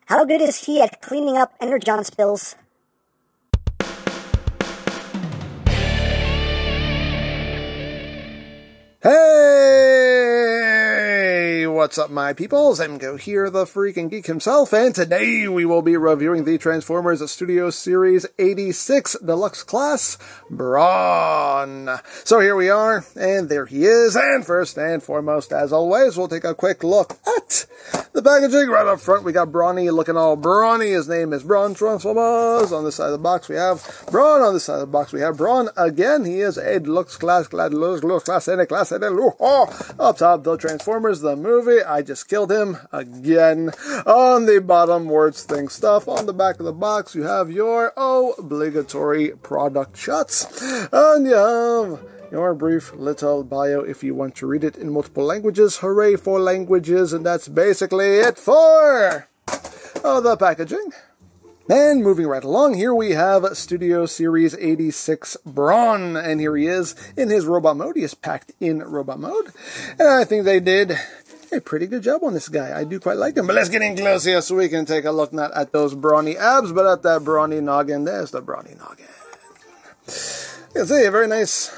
How good is he at cleaning up energon spills? Hey! What's up, my peoples? EmGo here, the freaking geek himself, and today we will be reviewing the Transformers Studio Series 86 Deluxe class, Brawn. So here we are, and there he is, and first and foremost, as always, we'll take a quick look at the packaging. Right up front, we got Brawny looking all brawny. His name is Brawn Transformers. On this side of the box, we have Brawn. On this side of the box, we have Brawn again. He is a Deluxe class, and a class, and up top, the Transformers, the movie. I just killed him again. On the bottom, words, things, stuff. On the back of the box, you have your obligatory product shots. And you have your brief little bio if you want to read it in multiple languages. Hooray for languages, and that's basically it for the packaging. And moving right along, here we have Studio Series 86 Brawn, and here he is in his robot mode. He is packed in robot mode, and I think they did a pretty good job on this guy. I do quite like him, but let's get in close here so we can take a look not at those brawny abs, but at that brawny noggin. There's the brawny noggin. You can see a very nice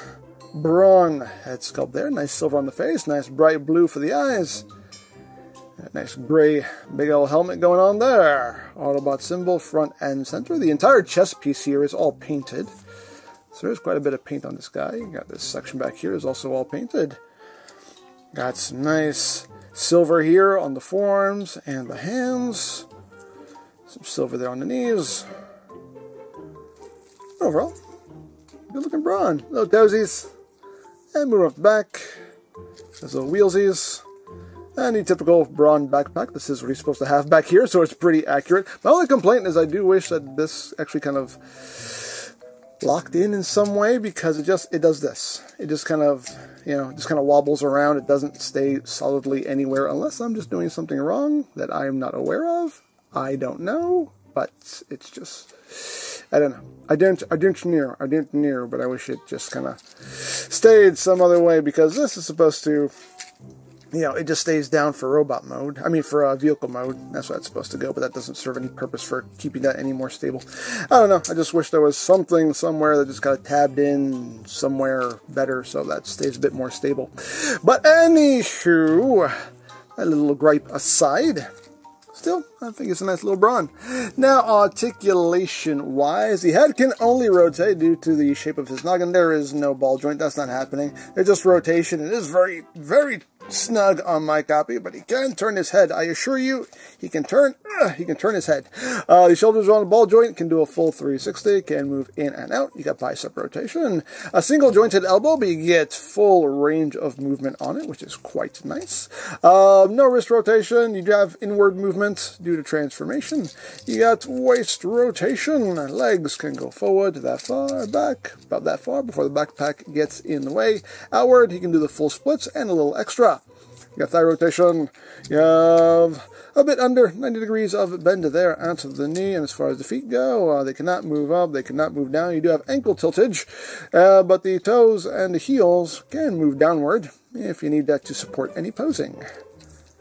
Brawn head sculpt there. Nice silver on the face, nice bright blue for the eyes. That nice gray big old helmet going on there. Autobot symbol front and center. The entire chest piece here is all painted. So there's quite a bit of paint on this guy. You got this section back here is also all painted. Got some nice silver here on the forearms and the hands. Some silver there on the knees. Overall, good looking Brawn. Little dozies. And move up the back. There's little wheelsies. And the typical Brawn backpack. This is what he's supposed to have back here, so it's pretty accurate. My only complaint is I do wish that this actually kind of locked in some way, because it does this. It just kind of, just kind of wobbles around. It doesn't stay solidly anywhere unless I'm just doing something wrong that I am not aware of. I don't know, but it's just, I don't know. I didn't know, but I wish it just kind of stayed some other way, because this is supposed to, it just stays down for robot mode. I mean, for vehicle mode. That's why it's supposed to go, but that doesn't serve any purpose for keeping that any more stable. I don't know. I just wish there was something somewhere that just got tabbed in somewhere better so that stays a bit more stable. But anywho, a little gripe aside, still, I think it's a nice little Brawn. Now, articulation wise, the head can only rotate due to the shape of his noggin. There is no ball joint. That's not happening. There's just rotation. It is very, very snug on my copy, but he can turn his head. I assure you, he can turn his head. The shoulders are on the ball joint, can do a full 360, can move in and out. You got bicep rotation. A single jointed elbow, but you get full range of movement on it, which is quite nice. No wrist rotation. You do have inward movement due to transformation. You got waist rotation. Legs can go forward that far, back about that far before the backpack gets in the way. Outward, he can do the full splits and a little extra. You got thigh rotation. You have a bit under 90 degrees of bend there onto the knee, and as far as the feet go, they cannot move up, they cannot move down. You do have ankle tiltage, but the toes and the heels can move downward if you need that to support any posing.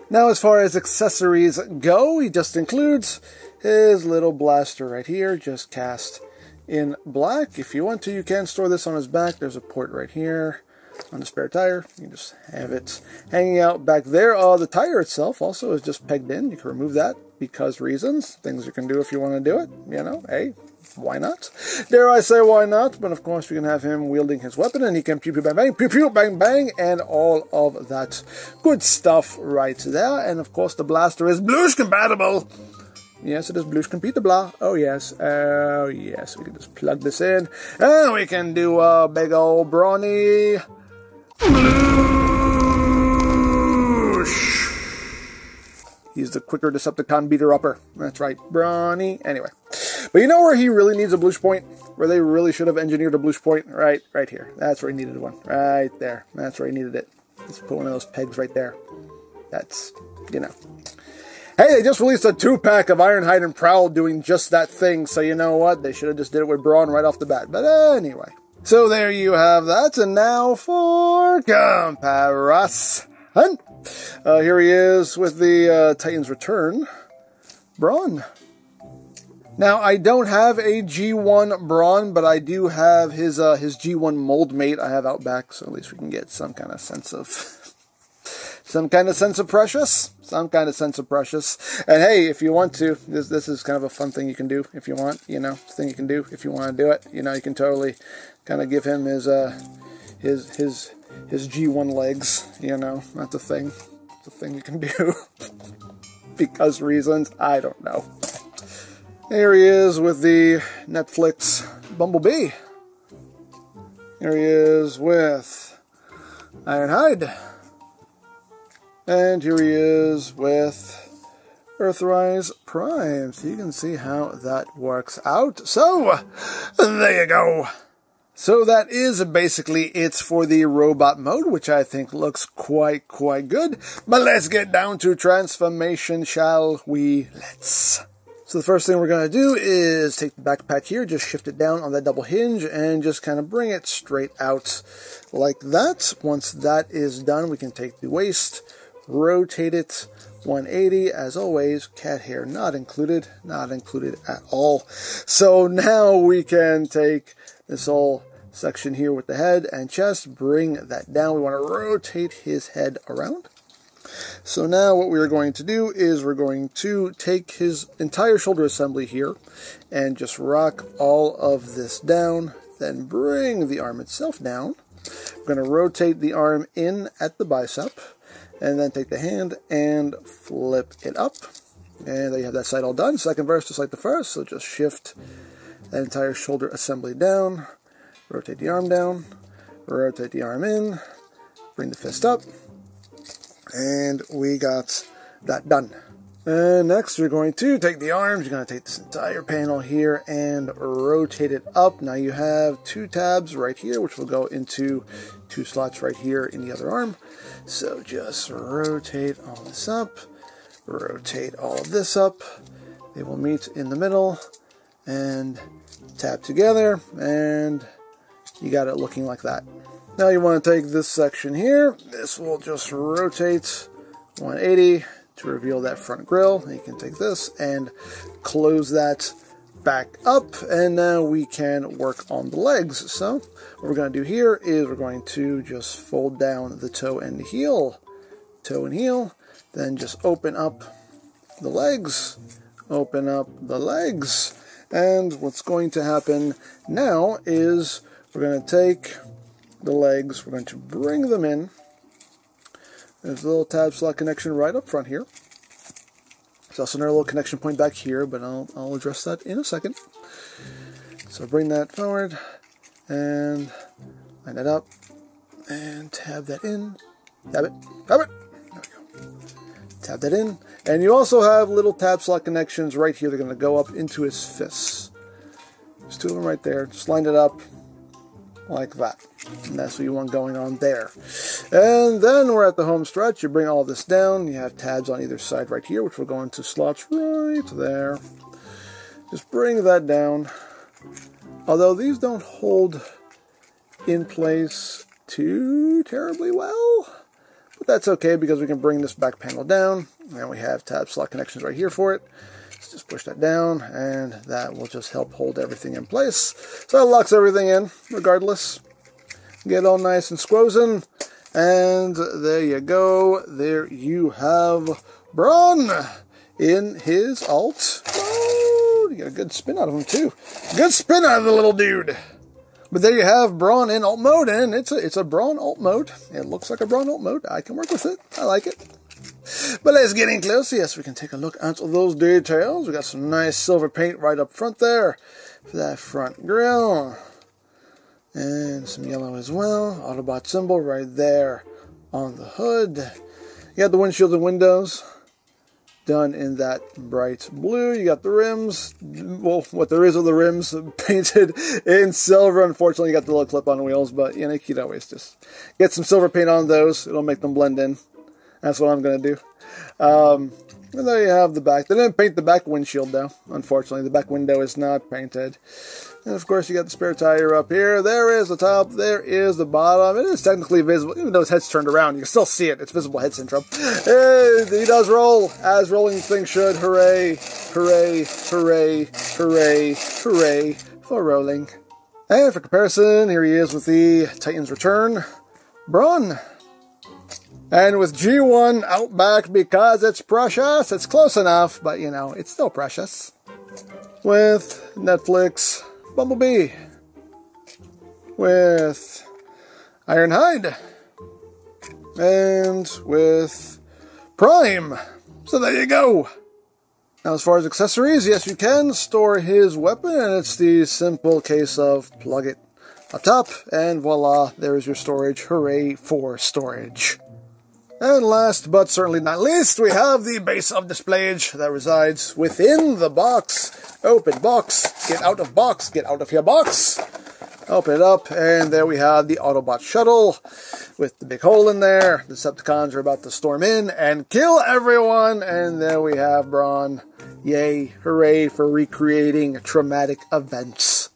Now, as far as accessories go, he just includes his little blaster right here, just cast in black. If you want to, you can store this on his back. There's a port right here on the spare tire. You can just have it hanging out back there. The tire itself also is just pegged in. You can remove that because reasons. Things you can do if you want to do it. Hey, why not? Dare I say why not? But of course we can have him wielding his weapon, and he can pew pew bang bang, pew pew bang bang, and all of that good stuff right there. And of course the blaster is Blues compatible. Yes, it is Blues compatible. Oh yes, we can just plug this in, and we can do a big old brawny Blues. He's the quicker Decepticon beater-upper. That's right, Brawny. Anyway. But you know where he really needs a Blues point? Where they really should have engineered a Blues point? Right here. That's where he needed one. Right there. That's where he needed it. Let's put one of those pegs right there. That's, Hey, they just released a 2-pack of Ironhide and Prowl doing just that thing, so you know what? They should have just did it with Brawn right off the bat. But anyway. So there you have that, and now for comparison. Here he is with the Titans Return Brawn. Now, I don't have a G1 Brawn, but I do have his G1 mold mate I have out back, so at least we can get some kind of sense of precious. Some kind of sense of precious. And hey, if you want to, this is kind of a fun thing you can do if you want, you know, thing you can do if you want to do it. You know, you can totally kind of give him his G1 legs, you know, that's a thing. It's a thing you can do. Because reasons, I don't know. Here he is with the Netflix Bumblebee. Here he is with Ironhide. And here he is with Earthrise Prime. So you can see how that works out. So, there you go. So that is basically it for the robot mode, which I think looks quite good. But let's get down to transformation, shall we? Let's. So the first thing we're going to do is take the backpack here, just shift it down on that double hinge, and just kind of bring it straight out like that. Once that is done, we can take the waist, rotate it 180, as always, cat hair not included at all. So now we can take this whole section here with the head and chest, bring that down. We want to rotate his head around. So now what we are going to do is we're going to take his entire shoulder assembly here and just rock all of this down, then bring the arm itself down. We're going to rotate the arm in at the bicep and then take the hand and flip it up. And there you have that side all done. Second verse just like the first, so just shift that entire shoulder assembly down, rotate the arm down, rotate the arm in, bring the fist up. And we got that done. And next we're going to take the arms, you're going to take this entire panel here and rotate it up. Now you have two tabs right here, which will go into two slots right here in the other arm. So just rotate all this up, rotate all of this up. They will meet in the middle and tap together, and you got it looking like that. Now you want to take this section here. This will just rotate 180 to reveal that front grille. You can take this and close that back up, and now we can work on the legs. So what we're going to do here is we're going to just fold down the toe and heel, then just open up the legs, and what's going to happen now is we're going to take the legs, we're going to bring them in. There's a little tab slot connection right up front here. There's also another little connection point back here, but I'll address that in a second. So bring that forward and line that up and tab that in. Tab it. There we go. Tab that in. And you also have little tab slot connections right here. They're going to go up into his fists. There's two of them right there. Just line it up like that. And that's what you want going on there. And then we're at the home stretch. You bring all this down. You have tabs on either side right here, which will go into slots right there. Just bring that down. Although these don't hold in place too terribly well. But that's okay because we can bring this back panel down. And we have tab slot connections right here for it. So just push that down, and that will just help hold everything in place. So it locks everything in, regardless. Get all nice and squozen. And there you go. There you have Brawn in his alt mode. You got a good spin out of him, too. Good spin out of the little dude. But there you have Brawn in alt mode, and it's a Brawn alt mode. It looks like a Brawn alt mode. I can work with it. I like it. But let's get in close. Yes, we can take a look at those details. We got some nice silver paint right up front there for that front grille. And some yellow as well. Autobot symbol right there on the hood. You got the windshield and windows done in that bright blue. You got the rims. Well, what there is of the rims painted in silver. Unfortunately, you got the little clip-on wheels, but you know, you can always just get some silver paint on those. It'll make them blend in. That's what I'm going to do. And there you have the back. They didn't paint the back windshield, though. Unfortunately, the back window is not painted. And, of course, you got the spare tire up here. There is the top. There is the bottom. It is technically visible. Even though his head's turned around, you can still see it. It's visible head syndrome. And he does roll, as rolling things should. Hooray, hooray, hooray, hooray, hooray for rolling. And for comparison, here he is with the Titan's Return, Brawn. And with G1 out back because it's precious. It's close enough, but, you know, it's still precious. With Netflix, Bumblebee. With Ironhide. And with Prime. So there you go. Now, as far as accessories, yes, you can store his weapon, and it's the simple case of plug it up top, and voila, there's your storage. Hooray for storage. And last, but certainly not least, we have the base of displayage that resides within the box. Open box, get out of your box. Open it up, and there we have the Autobot shuttle with the big hole in there. The Decepticons are about to storm in and kill everyone, and there we have Brawn. Yay, hooray for recreating traumatic events.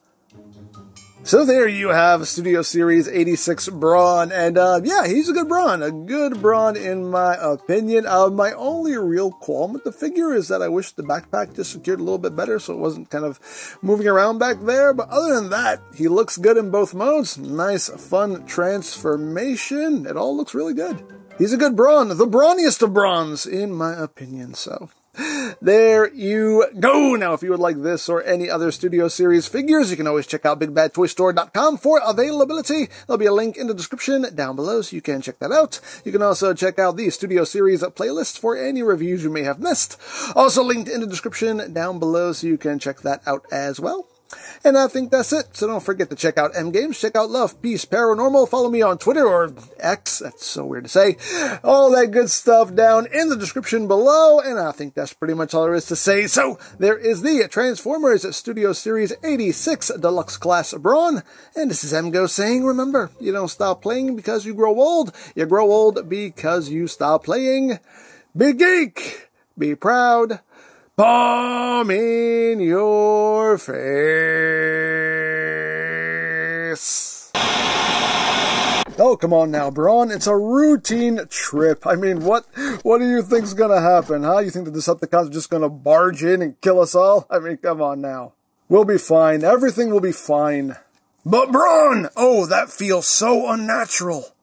So there you have Studio Series 86 Brawn, and yeah, he's a good Brawn in my opinion. My only real qualm with the figure is that I wish the backpack just secured a little bit better so it wasn't kind of moving around back there, but other than that, he looks good in both modes. Nice, fun transformation. It all looks really good. He's a good Brawn, the brawniest of Brawns, in my opinion, so... there you go. Now, if you would like this or any other Studio Series figures, you can always check out BigBadToyStore.com for availability. There'll be a link in the description down below, so you can check that out. You can also check out the Studio Series playlist for any reviews you may have missed. Also linked in the description down below, so you can check that out as well. And I think that's it, so don't forget to check out EmGo's, check out Love, Peace, Paranormal, follow me on Twitter, or X, that's so weird to say, all that good stuff down in the description below, and I think that's pretty much all there is to say. So, there is the Transformers Studio Series 86 Deluxe Class Brawn, and this is EmGo saying, remember, you don't stop playing because you grow old because you stop playing. Be geek, be proud, palm in your face. Oh, come on now, Brawn. It's a routine trip. I mean, what do you think's gonna happen, huh? You think the Decepticons are just gonna barge in and kill us all? I mean, come on now. We'll be fine. Everything will be fine. But Brawn! Oh, that feels so unnatural.